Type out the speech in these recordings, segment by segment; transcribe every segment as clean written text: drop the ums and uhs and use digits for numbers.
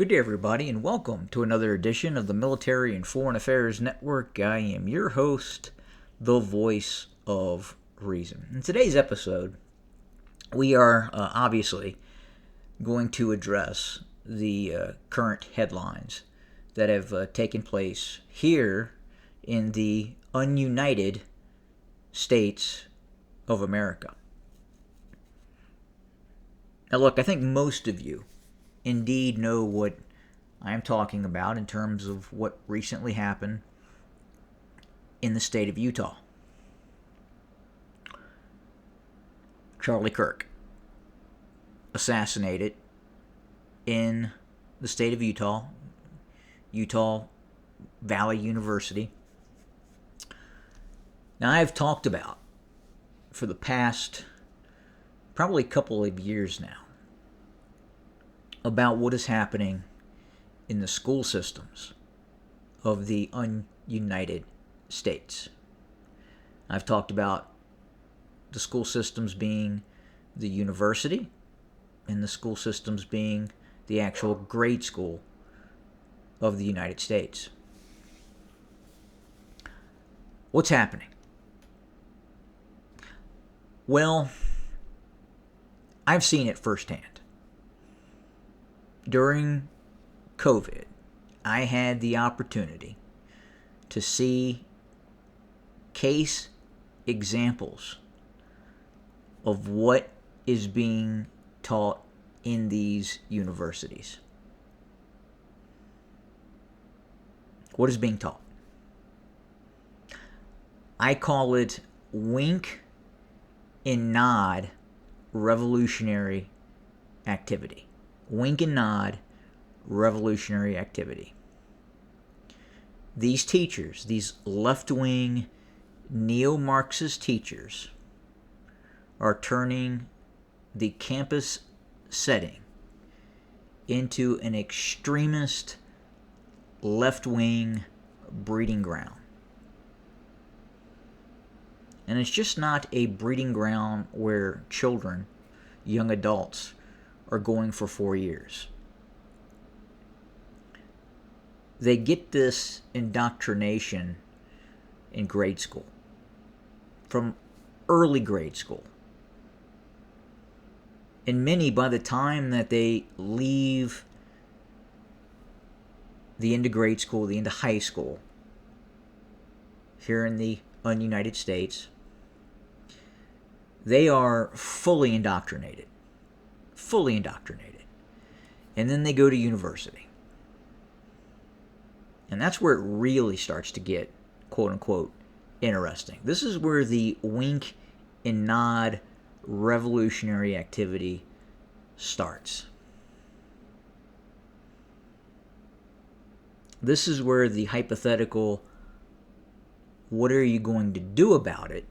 Good day, everybody, and welcome to another edition of the Military and Foreign Affairs Network. I am your host, the voice of reason. In today's episode, we are obviously going to address the current headlines that have taken place here in the ununited states of America. Now, look, I think most of you indeed know what I am talking about in terms of what recently happened in the state of Utah. Charlie Kirk assassinated in the state of Utah, Utah Valley University. Now, I've talked about for the past probably couple of years now about what is happening in the school systems of the ununited states. I've talked about the school systems being the university and the school systems being the actual grade school of the United States. What's happening? Well, I've seen it firsthand. During COVID, I had the opportunity to see case examples of what is being taught in these universities. What is being taught? I call it wink and nod revolutionary activity. Wink and nod revolutionary activity. These teachers, these left-wing neo-Marxist teachers, are turning the campus setting into an extremist left-wing breeding ground. And it's just not a breeding ground where children, young adults, are going for 4 years. They get this indoctrination in grade school, from early grade school. And many, by the time that they leave the end of grade school, the end of high school, here in the ununited states, they are fully indoctrinated. Fully indoctrinated. And then they go to university. And that's where it really starts to get, quote unquote, interesting. This is where the wink and nod revolutionary activity starts. This is where the hypothetical, what are you going to do about it,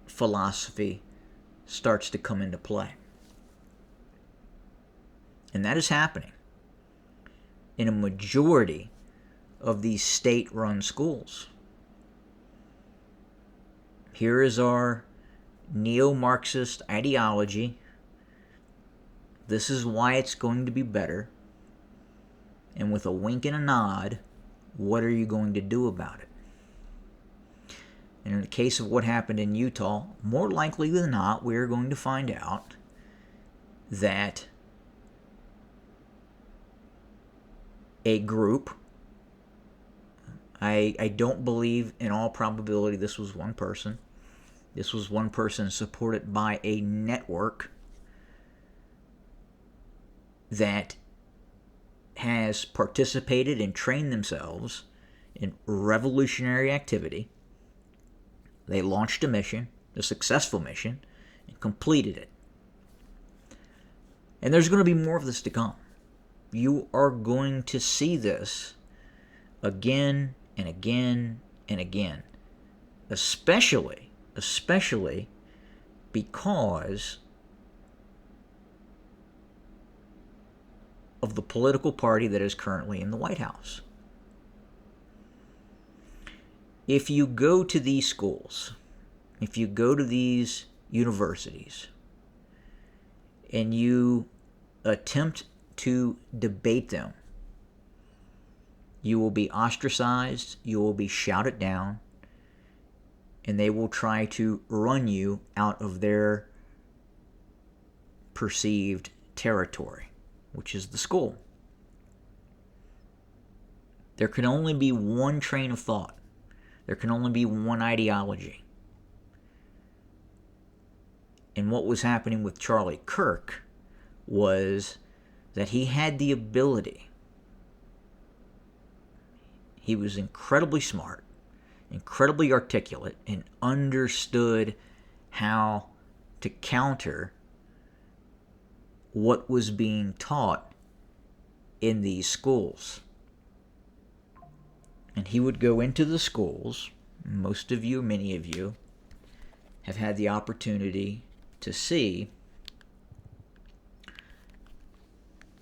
philosophy starts to come into play. And that is happening in a majority of these state-run schools. Here is our neo-Marxist ideology. This is why it's going to be better. And with a wink and a nod, what are you going to do about it? And in the case of what happened in Utah, more likely than not, we're going to find out that a group, I don't believe in all probability this was one person. This was one person supported by a network that has participated and trained themselves in revolutionary activity. They launched a mission, a successful mission, and completed it. And there's going to be more of this to come. You are going to see this again and again and again, especially because of the political party that is currently in the White House. If you go to these schools, if you go to these universities, and you attempt to debate them You will be ostracized, you will be shouted down, and they will try to run you out of their perceived territory, which is the school. There can only be one train of thought. There can only be one ideology. And what was happening with Charlie Kirk was that he had the ability. He was incredibly smart, incredibly articulate, and understood how to counter what was being taught in these schools. And he would go into the schools. Most of you, many of you, have had the opportunity to see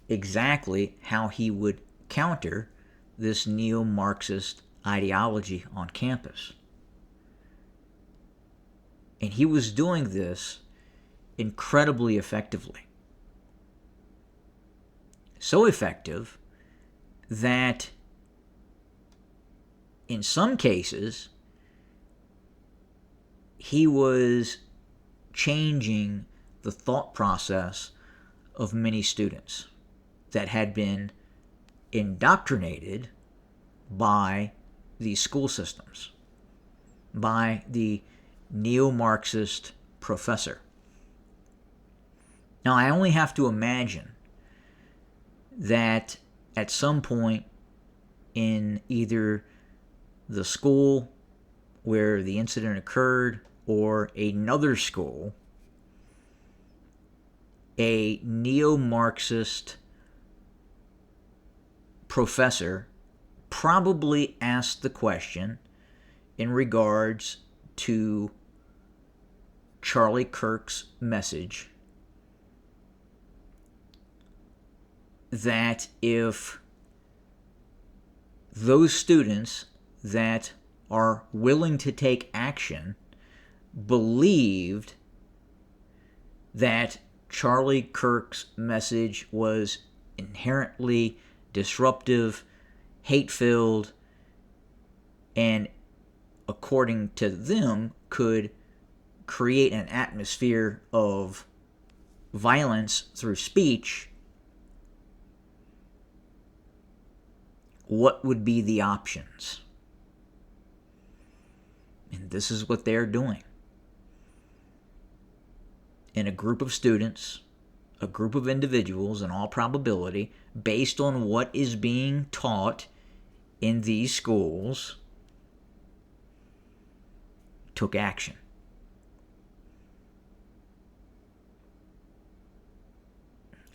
exactly how he would counter this neo-Marxist ideology on campus. And he was doing this incredibly effectively. So effective that in some cases he was changing the thought process of many students that had been indoctrinated by these school systems, by the neo-Marxist professor. Now, I only have to imagine that at some point in either the school where the incident occurred or another school, a neo-Marxist professor probably asked the question in regards to Charlie Kirk's message that if those students that are willing to take action believed that Charlie Kirk's message was inherently disruptive, hate-filled, and according to them could create an atmosphere of violence through speech, what would be the options? And this is what they're doing. In a group of students, a group of individuals, in all probability, based on what is being taught in these schools, took action.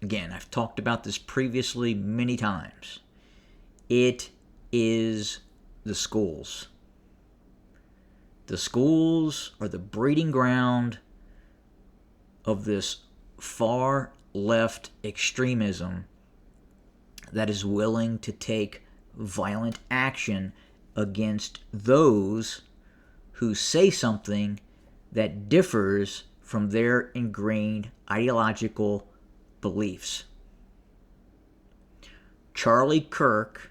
Again, I've talked about this previously many times. It is the schools. The schools are the breeding ground of this far left extremism that is willing to take violent action against those who say something that differs from their ingrained ideological beliefs. Charlie Kirk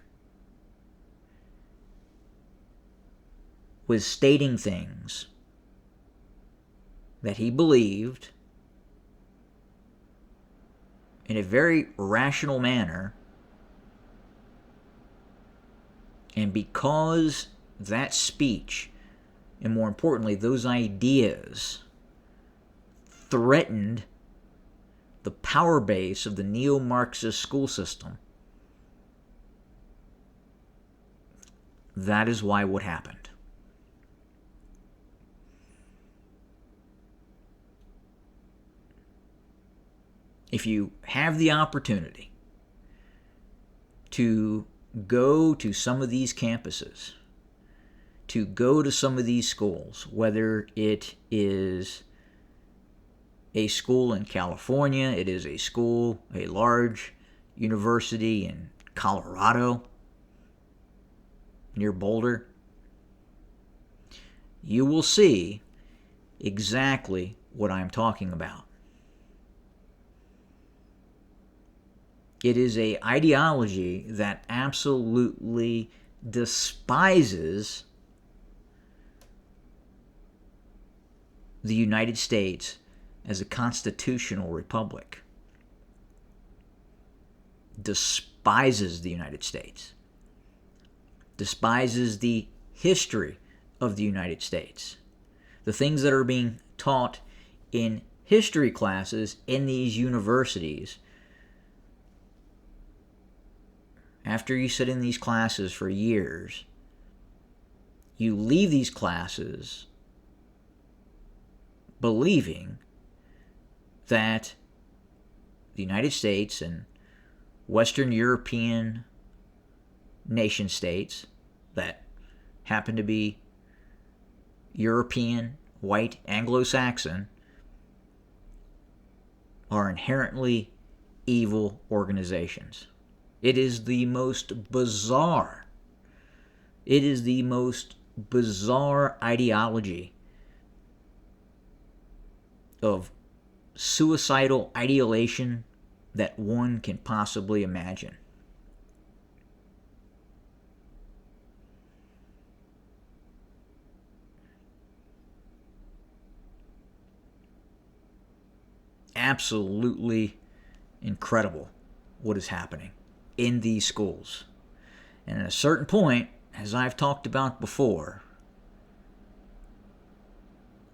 was stating things that he believed in a very rational manner, and because that speech, and more importantly, those ideas, threatened the power base of the neo-Marxist school system, that is why what happened. If you have the opportunity to go to some of these campuses, to go to some of these schools, whether it is a school in California, it is a school, a large university in Colorado, near Boulder, you will see exactly what I'm talking about. It is a ideology that absolutely despises the United States as a constitutional republic. Despises the United States. Despises the history of the United States. The things that are being taught in history classes in these universities. After you sit in these classes for years, you leave these classes believing that the United States and Western European nation states that happen to be European, white, Anglo-Saxon are inherently evil organizations. It is the most bizarre ideology of suicidal ideation that one can possibly imagine. Absolutely incredible what is happening in these schools. And at a certain point, as I've talked about before,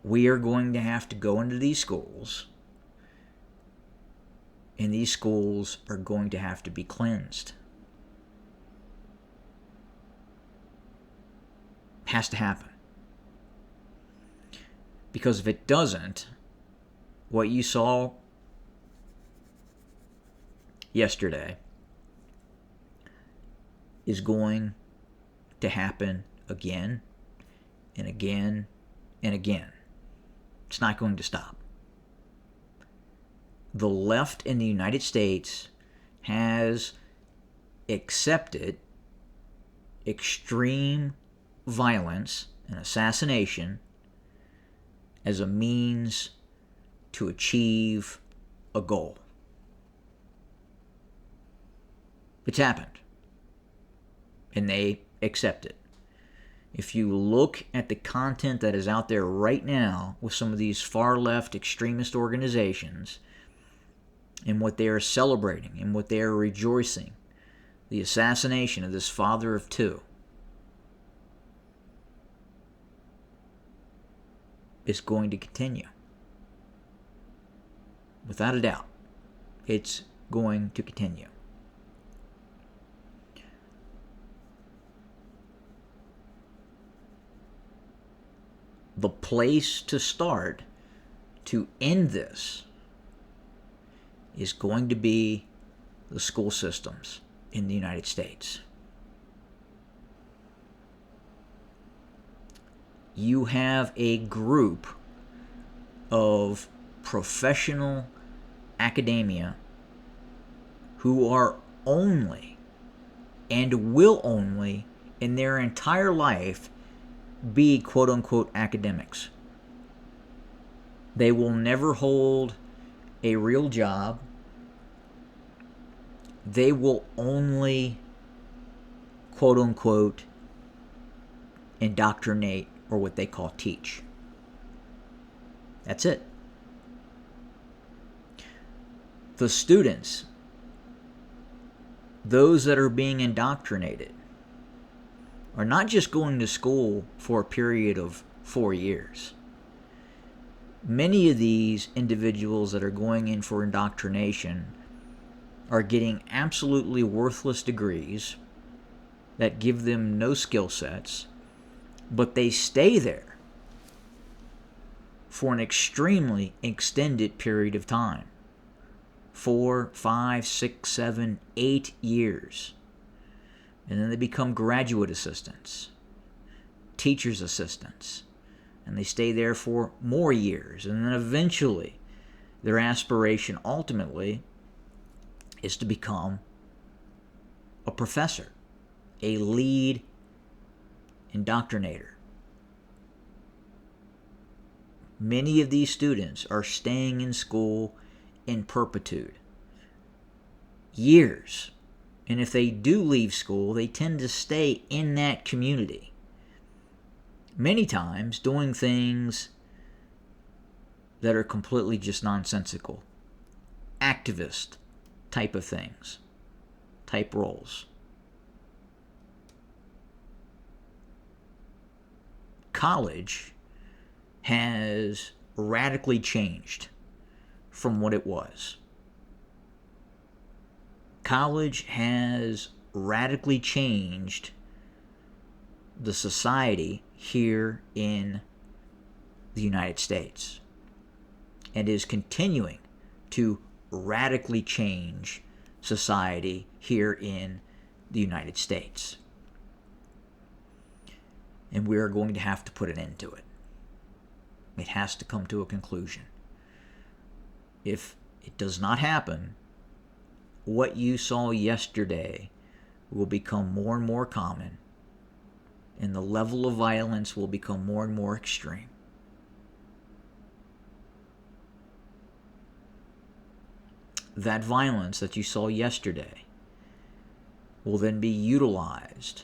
we are going to have to go into these schools, and these schools are going to have to be cleansed. Has to happen. Because if it doesn't, what you saw yesterday is going to happen again and again and again. It's not going to stop. The left in the United States has accepted extreme violence and assassination as a means to achieve a goal. It's happened. And they accept it. If you look at the content that is out there right now with some of these far left extremist organizations and what they are celebrating and what they are rejoicing, the assassination of this father of two, is going to continue. Without a doubt, it's going to continue. The place to start to end this is going to be the school systems in the United States. You have a group of professional academia who are only and will only in their entire life be quote-unquote academics. They will never hold a real job. They will only quote-unquote indoctrinate, or what they call teach. That's it. The students, those that are being indoctrinated, are not just going to school for a period of 4 years. Many of these individuals that are going in for indoctrination are getting absolutely worthless degrees that give them no skill sets, but they stay there for an extremely extended period of time. 4, 5, 6, 7, 8 years. And then they become graduate assistants, teacher's assistants, and they stay there for more years. And then eventually, their aspiration ultimately is to become a professor, a lead indoctrinator. Many of these students are staying in school in perpetuity. years. And if they do leave school, they tend to stay in that community. Many times doing things that are completely just nonsensical. Activist type of things. Type roles. College has radically changed from what it was. College has radically changed the society here in the United States and is continuing to radically change society here in the United States. And we are going to have to put an end to it. It has to come to a conclusion. If it does not happen, what you saw yesterday will become more and more common, and the level of violence will become more and more extreme. That violence that you saw yesterday will then be utilized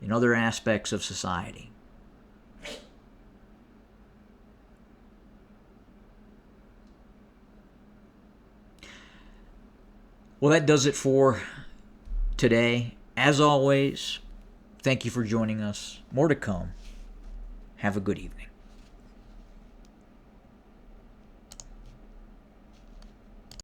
in other aspects of society. Well, that does it for today. As always, thank you for joining us. More to come. Have a good evening.